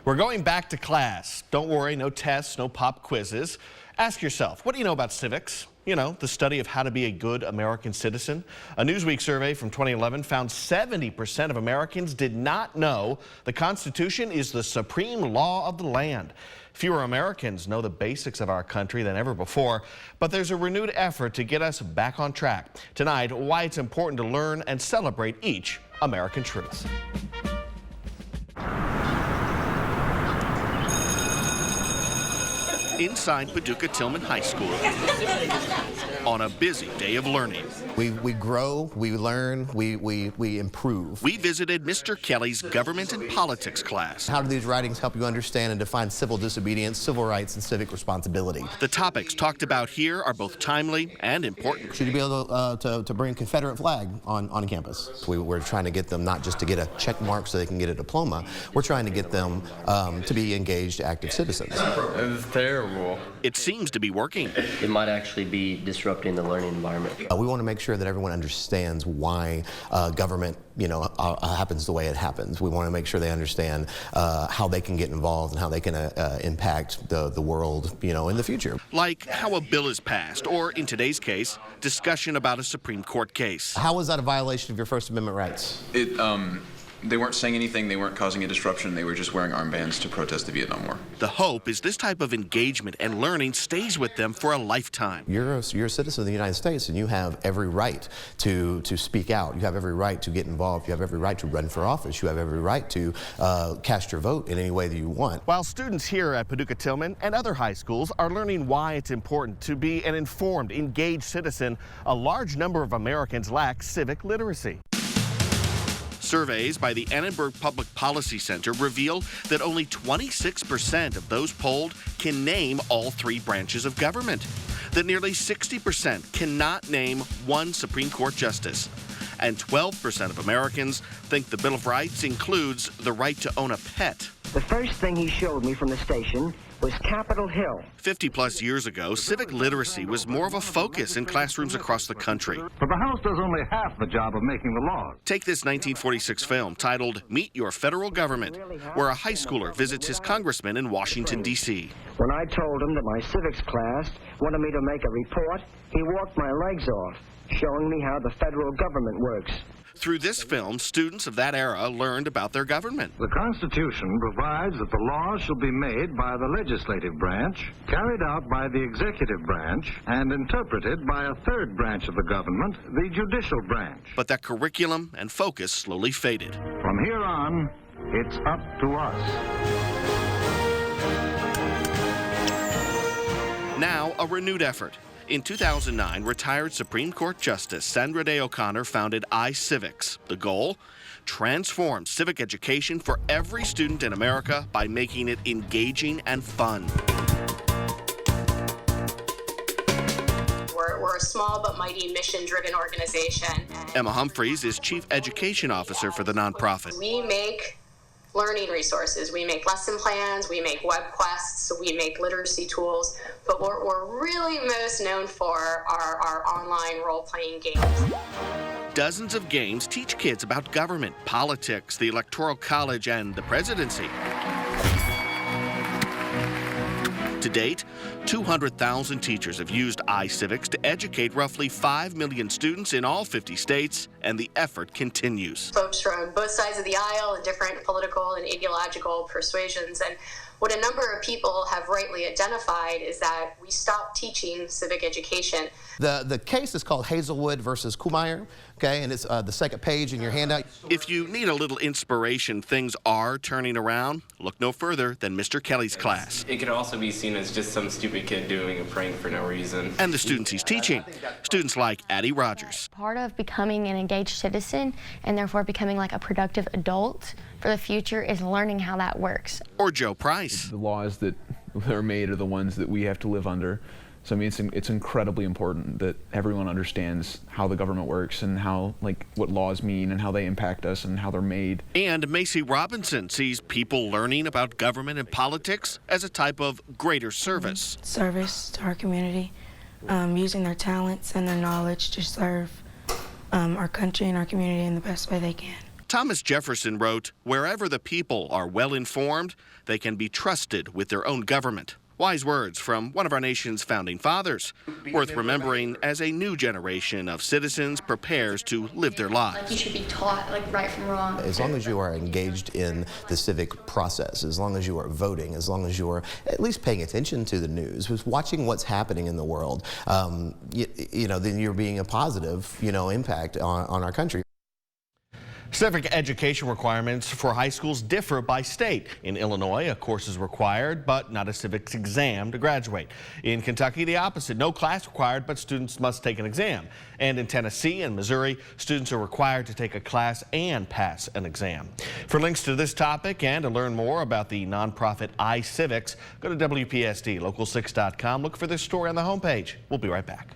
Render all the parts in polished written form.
We're going back to class. Don't worry, no tests, no pop quizzes. Ask yourself, what do you know about civics? You know, the study of how to be a good American citizen. A Newsweek survey from 2011 found 70% of Americans did not know the Constitution is the supreme law of the land. Fewer Americans know the basics of our country than ever before, but there's a renewed effort to get us back on track. Tonight, why it's important to learn and celebrate each American truth. Inside Paducah Tillman High School on a busy day of learning. We grow, we learn, we improve. We visited Mr. Kelly's government and politics class. How do these writings help you understand and define civil disobedience, civil rights, and civic responsibility? The topics talked about here are both timely and important. Should you be able to bring a Confederate flag on campus? We're trying to get them not just to get a check mark so they can get a diploma, we're trying to get them to be engaged, active citizens. It's terrible. It seems to be working. It might actually be disrupting the learning environment. We want to make sure that everyone understands why government, happens the way it happens. We want to make sure they understand how they can get involved and how they can impact the world, in the future. Like how a bill is passed, or in today's case, discussion about a Supreme Court case. How was that a violation of your First Amendment rights? They weren't saying anything, they weren't causing a disruption, they were just wearing armbands to protest the Vietnam War. The hope is this type of engagement and learning stays with them for a lifetime. You're a citizen of the United States, and you have every right to speak out. You have every right to get involved. You have every right to run for office. You have every right to cast your vote in any way that you want. While students here at Paducah Tillman and other high schools are learning why it's important to be an informed, engaged citizen, a large number of Americans lack civic literacy. Surveys by the Annenberg Public Policy Center reveal that only 26% of those polled can name all three branches of government, that nearly 60% cannot name one Supreme Court justice, and 12% of Americans think the Bill of Rights includes the right to own a pet. The first thing he showed me from the station was Capitol Hill. 50-plus years ago, civic literacy was more of a focus in classrooms across the country. But the House does only half the job of making the laws. Take this 1946 film titled Meet Your Federal Government, where a high schooler visits his congressman in Washington, D.C. When I told him that my civics class wanted me to make a report, he walked my legs off, showing me how the federal government works. Through this film, students of that era learned about their government. The Constitution provides that the laws shall be made by the legislative branch, carried out by the executive branch, and interpreted by a third branch of the government, the judicial branch. But that curriculum and focus slowly faded. From here on, it's up to us. Now, a renewed effort. In 2009, retired Supreme Court Justice Sandra Day O'Connor founded iCivics. The goal? Transform civic education for every student in America by making it engaging and fun. We're a small but mighty mission-driven organization. Emma Humphreys is Chief Education Officer for the nonprofit. We make learning resources. We make lesson plans, we make web quests, we make literacy tools, but what we're really most known for are our online role-playing games. Dozens of games teach kids about government, politics, the Electoral College, and the presidency. To date, 200,000 teachers have used iCivics to educate roughly 5 million students in all 50 states, and the effort continues. Folks from both sides of the aisle and different political and ideological persuasions, and what a number of people have rightly identified is that we stopped teaching civic education. The case is called Hazelwood versus Kuhlmeyer, okay, and it's the second page in your handout. If you need a little inspiration, things are turning around. Look no further than Mr. Kelly's class. It could also be seen as just some stupid kid doing a prank for no reason. And the students he's teaching, students like Addie Rogers. Part of becoming an engaged citizen and therefore becoming like a productive adult for the future is learning how that works. Or Joe Price. The laws that are made are the ones that we have to live under. So I mean, it's incredibly important that everyone understands how the government works and how, what laws mean and how they impact us and how they're made. And Macy Robinson sees people learning about government and politics as a type of greater service. Service to our community, using their talents and their knowledge to serve our country and our community in the best way they can. Thomas Jefferson wrote, "Wherever the people are well informed, they can be trusted with their own government." Wise words from one of our nation's founding fathers, worth remembering as a new generation of citizens prepares to live their lives. You should be taught right from wrong. As long as you are engaged in the civic process, as long as you are voting, as long as you are at least paying attention to the news, watching what's happening in the world, then you're being a positive, impact on our country. Civic education requirements for high schools differ by state. In Illinois, a course is required, but not a civics exam to graduate. In Kentucky, the opposite. No class required, but students must take an exam. And in Tennessee and Missouri, students are required to take a class and pass an exam. For links to this topic and to learn more about the nonprofit iCivics, go to WPSD, local6.com. Look for this story on the homepage. We'll be right back.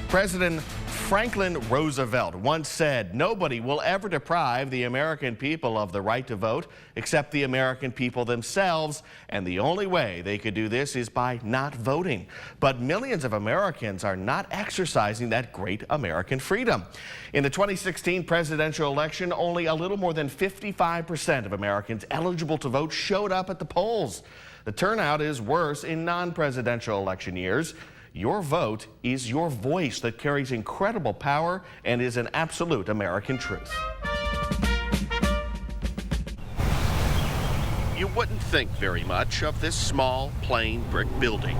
President Franklin Roosevelt once said, "Nobody will ever deprive the American people of the right to vote except the American people themselves, and the only way they could do this is by not voting." But millions of Americans are not exercising that great American freedom. In the 2016 presidential election, only a little more than 55% of Americans eligible to vote showed up at the polls. The turnout is worse in non-presidential election years. Your vote is your voice that carries incredible power and is an absolute American truth. You wouldn't think very much of this small, plain brick building.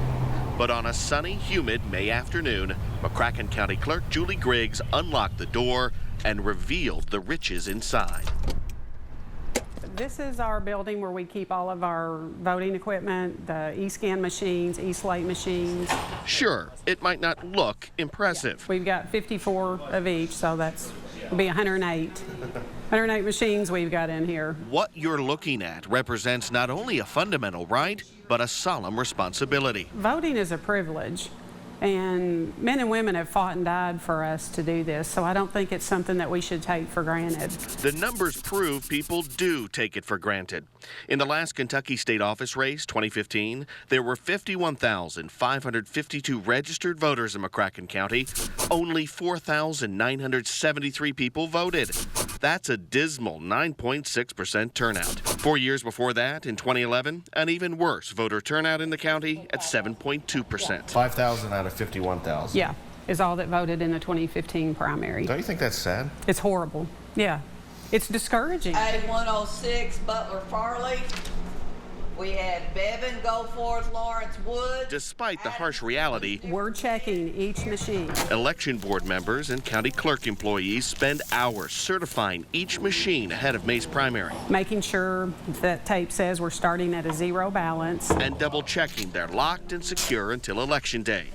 But on a sunny, humid May afternoon, McCracken County Clerk Julie Griggs unlocked the door and revealed the riches inside. This is our building where we keep all of our voting equipment, the e-scan machines, e-slate machines. Sure, it might not look impressive. We've got 54 of each, so will be 108. 108 machines we've got in here. What you're looking at represents not only a fundamental right, but a solemn responsibility. Voting is a privilege, and men and women have fought and died for us to do this, so I don't think it's something that we should take for granted. The numbers prove people do take it for granted. In the last Kentucky state office race, 2015, there were 51,552 registered voters in McCracken County. Only 4,973 people voted. That's a dismal 9.6% turnout. 4 years before that, in 2011, an even worse voter turnout in the county at 7.2%. 5,000 out of 51,000. Yeah, is all that voted in the 2015 primary. Don't you think that's sad? It's horrible. Yeah, it's discouraging. A106 Butler Farley. We had Bevan, Goforth, Lawrence Wood. Despite the harsh reality, we're checking each machine. Election board members and county clerk employees spend hours certifying each machine ahead of May's primary. Making sure that tape says we're starting at a zero balance. And double checking they're locked and secure until Election Day.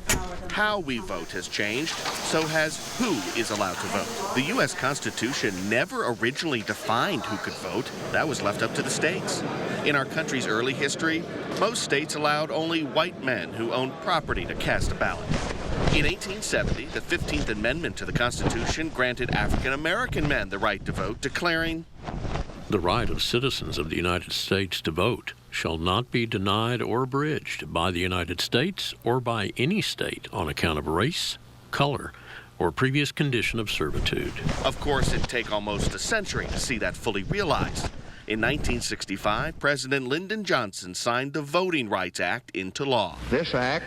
How we vote has changed, so has who is allowed to vote. The U.S. Constitution never originally defined who could vote. That was left up to the states. In our country's early history, most states allowed only white men who owned property to cast a ballot. In 1870, the 15th Amendment to the Constitution granted African American men the right to vote, declaring, "The right of citizens of the United States to vote shall not be denied or abridged by the United States or by any state on account of race, color, or previous condition of servitude." Of course, it'd take almost a century to see that fully realized. In 1965, President Lyndon Johnson signed the Voting Rights Act into law. This act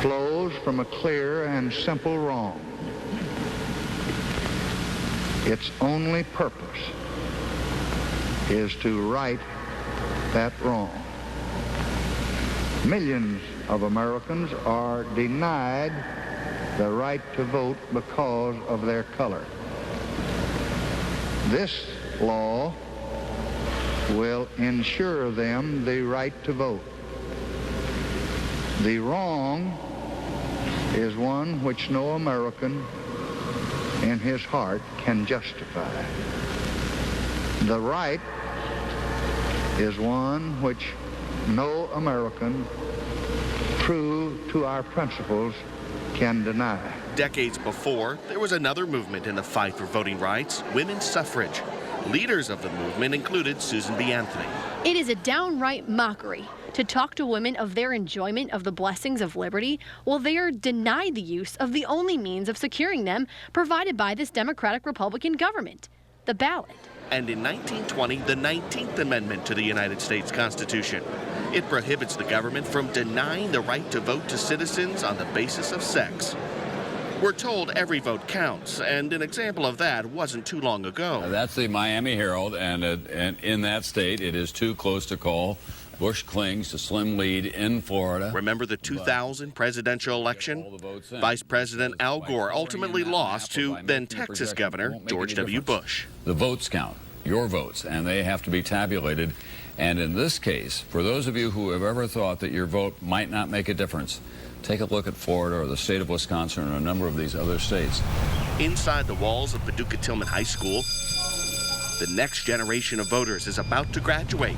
flows from a clear and simple wrong. Its only purpose is to right that wrong. Millions of Americans are denied the right to vote because of their color. This law will ensure them the right to vote. The wrong is one which no American in his heart can justify. The right is one which no American, true to our principles, can deny. Decades before, there was another movement in the fight for voting rights, women's suffrage. Leaders of the movement included Susan B. Anthony. It is a downright mockery to talk to women of their enjoyment of the blessings of liberty, while they are denied the use of the only means of securing them provided by this Democratic-Republican government, the ballot. And in 1920, the 19th Amendment to the United States Constitution. It prohibits the government from denying the right to vote to citizens on the basis of sex. We're told every vote counts, and an example of that wasn't too long ago. That's the Miami Herald, and in that state, it is too close to call. Bush clings to slim lead in Florida. Remember the 2000 presidential election? Vice President Al Gore ultimately lost to then Texas Governor George W. Bush. The votes count, your votes, and they have to be tabulated. And in this case, for those of you who have ever thought that your vote might not make a difference, take a look at Florida or the state of Wisconsin or a number of these other states. Inside the walls of Paducah Tillman High School, the next generation of voters is about to graduate.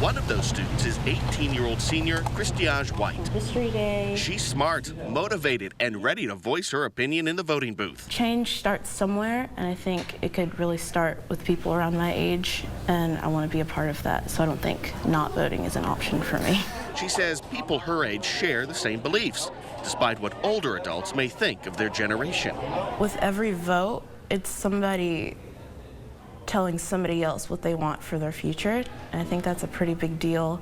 One of those students is 18-year-old senior Christiage White. History Day. She's smart, motivated, and ready to voice her opinion in the voting booth. Change starts somewhere, and I think it could really start with people around my age, and I want to be a part of that, so I don't think not voting is an option for me. She says people her age share the same beliefs, despite what older adults may think of their generation. With every vote, it's somebody telling somebody else what they want for their future, and I think that's a pretty big deal.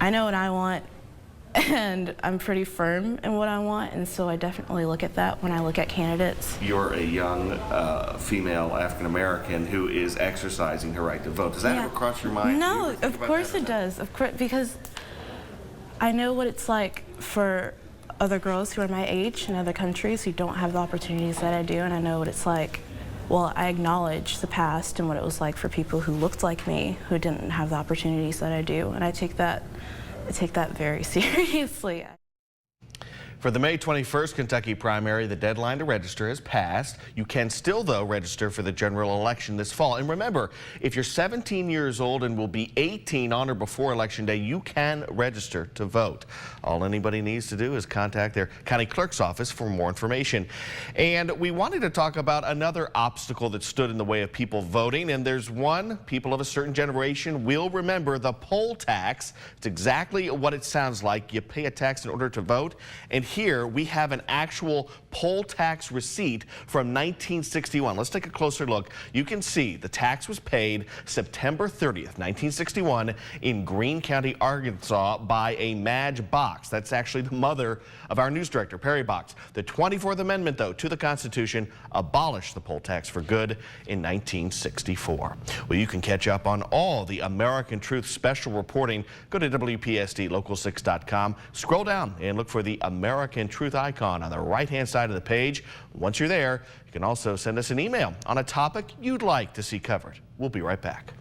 I know what I want, and I'm pretty firm in what I want, and so I definitely look at that when I look at candidates. You're a young female African-American who is exercising her right to vote. Does that ever cross your mind? No, of course it does, because I know what it's like for other girls who are my age in other countries who don't have the opportunities that I do, and I know what it's like. Well, I acknowledge the past and what it was like for people who looked like me, who didn't have the opportunities that I do, and I take that very seriously. For the May 21st Kentucky primary, the deadline to register has passed. You can still, though, register for the general election this fall. And remember, if you're 17 years old and will be 18 on or before Election Day, you can register to vote. All anybody needs to do is contact their county clerk's office for more information. And we wanted to talk about another obstacle that stood in the way of people voting, and there's one people of a certain generation will remember: the poll tax. It's exactly what it sounds like. You pay a tax in order to vote, and here we have an actual poll tax receipt from 1961. Let's take a closer look. You can see the tax was paid September 30th, 1961 in Greene County, Arkansas by a Madge Box. That's actually the mother of our news director, Perry Box. The 24th Amendment, though, to the Constitution abolished the poll tax for good in 1964. Well, you can catch up on all the American Truth special reporting. Go to WPSDLocal6.com. Scroll down and look for the American Truth icon on the right-hand side of the page. Once you're there, you can also send us an email on a topic you'd like to see covered. We'll be right back.